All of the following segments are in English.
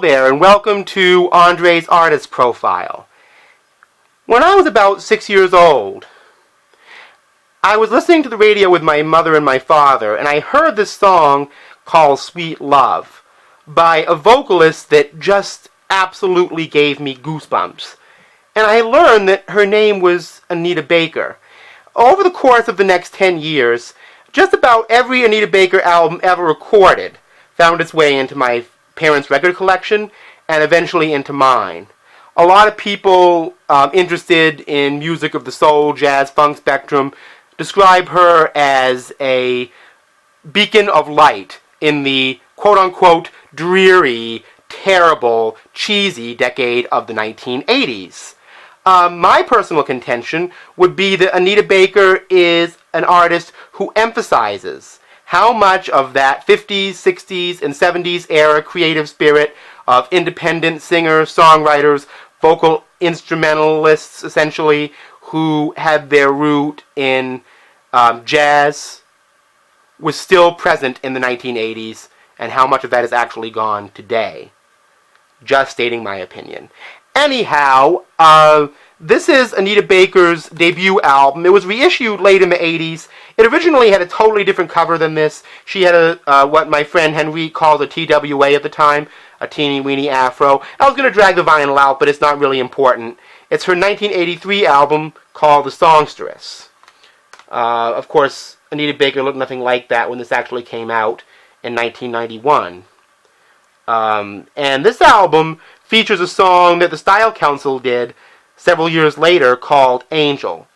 there, and welcome to Andre's Artist Profile. When I was about 6 years old, I was listening to the radio with my mother and my father, and I heard this song called Sweet Love by a vocalist that just absolutely gave me goosebumps. And I learned that her name was Anita Baker. Over the course of the next 10 years, just about every Anita Baker album ever recorded found its way into my parents' record collection and eventually into mine. A lot of people interested in music of the soul, jazz, funk spectrum describe her as a beacon of light in the quote-unquote dreary, terrible, cheesy decade of the 1980s. My personal contention would be that Anita Baker is an artist who emphasizes how much of that 50s, 60s, and 70s era creative spirit of independent singers, songwriters, vocal instrumentalists, essentially, who had their root in jazz, was still present in the 1980s, and how much of that is actually gone today. Just stating my opinion. Anyhow, this is Anita Baker's debut album. It was reissued late in the 80s. It originally had a totally different cover than this. She had a what my friend Henry called a TWA at the time, a teeny weeny afro. I was going to drag the vinyl out, but it's not really important. It's her 1983 album called The Songstress. Of course, Anita Baker looked nothing like that when this actually came out in 1991. And this album features a song that the Style Council did several years later called Angel.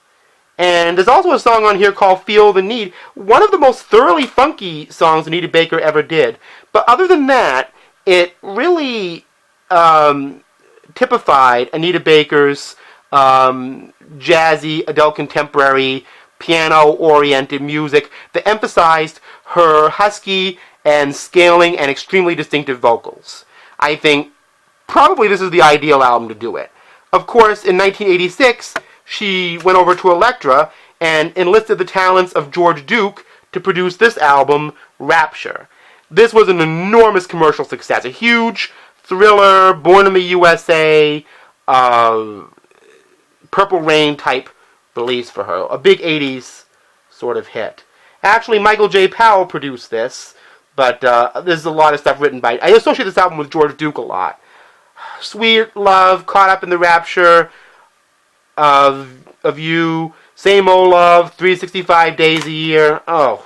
And there's also a song on here called Feel the Need, one of the most thoroughly funky songs Anita Baker ever did. But other than that, it really typified Anita Baker's jazzy, adult contemporary, piano-oriented music that emphasized her husky and scaling and extremely distinctive vocals. I think probably this is the ideal album to do it. Of course, in 1986, she went over to Elektra and enlisted the talents of George Duke to produce this album, Rapture. This was an enormous commercial success, a huge thriller, Born in the USA, Purple Rain type release for her. A big 80s sort of hit. Actually, Michael J. Powell produced this, but there's a lot of stuff written by... I associate this album with George Duke a lot. Sweet Love, Caught Up in the Rapture of You, Same Old Love, 365 Days a Year. Oh.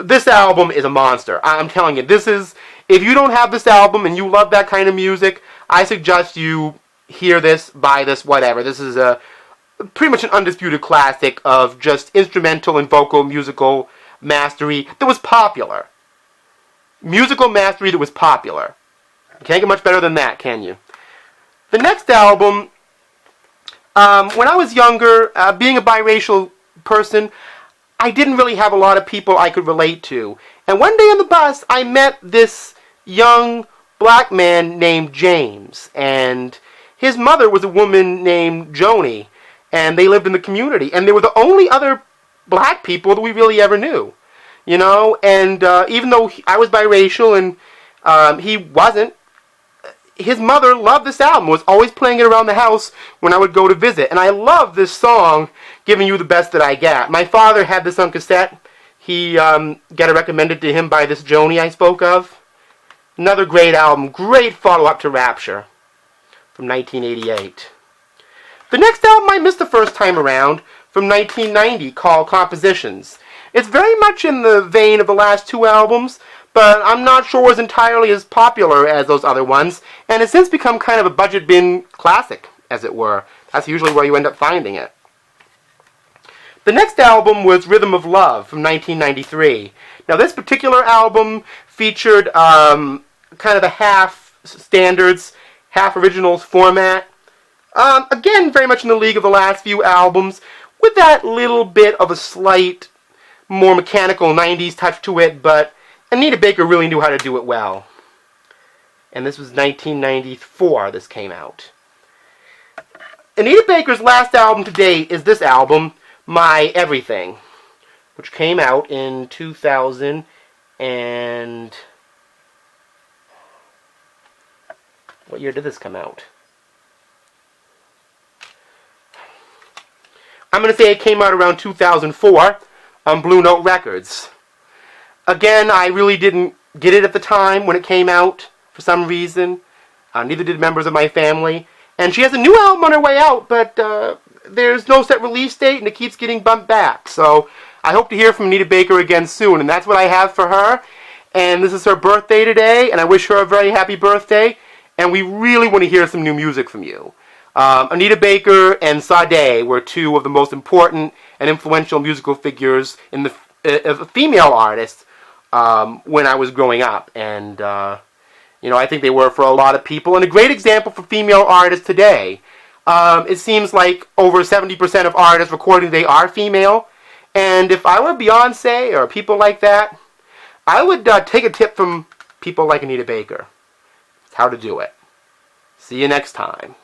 This album is a monster. I'm telling you, this is... If you don't have this album and you love that kind of music, I suggest you hear this, buy this, whatever. This is a pretty much an undisputed classic of just instrumental and vocal musical mastery that was popular. Musical mastery that was popular. You can't get much better than that, can you? The next album, when I was younger, being a biracial person, I didn't really have a lot of people I could relate to. And one day on the bus, I met this young black man named James. And his mother was a woman named Joni. And they lived in the community. And they were the only other black people that we really ever knew. You know? And even though I was biracial and he wasn't, his mother loved this album, was always playing it around the house when I would go to visit. And I love this song, Giving You the Best That I Got. My father had this on cassette. He got it recommended to him by this Joni I spoke of. Another great album, great follow-up to Rapture from 1988. The next album I missed the first time around, from 1990, called Compositions. It's very much in the vein of the last two albums, but I'm not sure it was entirely as popular as those other ones, and has since become kind of a budget bin classic, as it were. That's usually where you end up finding it. The next album was Rhythm of Love from 1993. Now this particular album featured kind of a half standards, half originals format. Again, very much in the league of the last few albums, with that little bit of a slight, more mechanical 90s touch to it, but Anita Baker really knew how to do it well. And this was 1994 this came out. Anita Baker's last album to date is this album, My Everything, which came out in 2000 and What year did this come out? I'm going to say it came out around 2004 on Blue Note Records. Again, I really didn't get it at the time when it came out for some reason. Neither did members of my family. And she has a new album on her way out, but there's no set release date, and it keeps getting bumped back. So I hope to hear from Anita Baker again soon, and that's what I have for her. And this is her birthday today, and I wish her a very happy birthday. And we really want to hear some new music from you. Anita Baker and Sade were two of the most important and influential musical figures in the female artists when I was growing up. And I think they were for a lot of people, and a great example for female artists today. It seems like over 70% of artists recording today are female. And if I were Beyonce or people like that, I would take a tip from people like Anita Baker. It's how to do it. See you next time.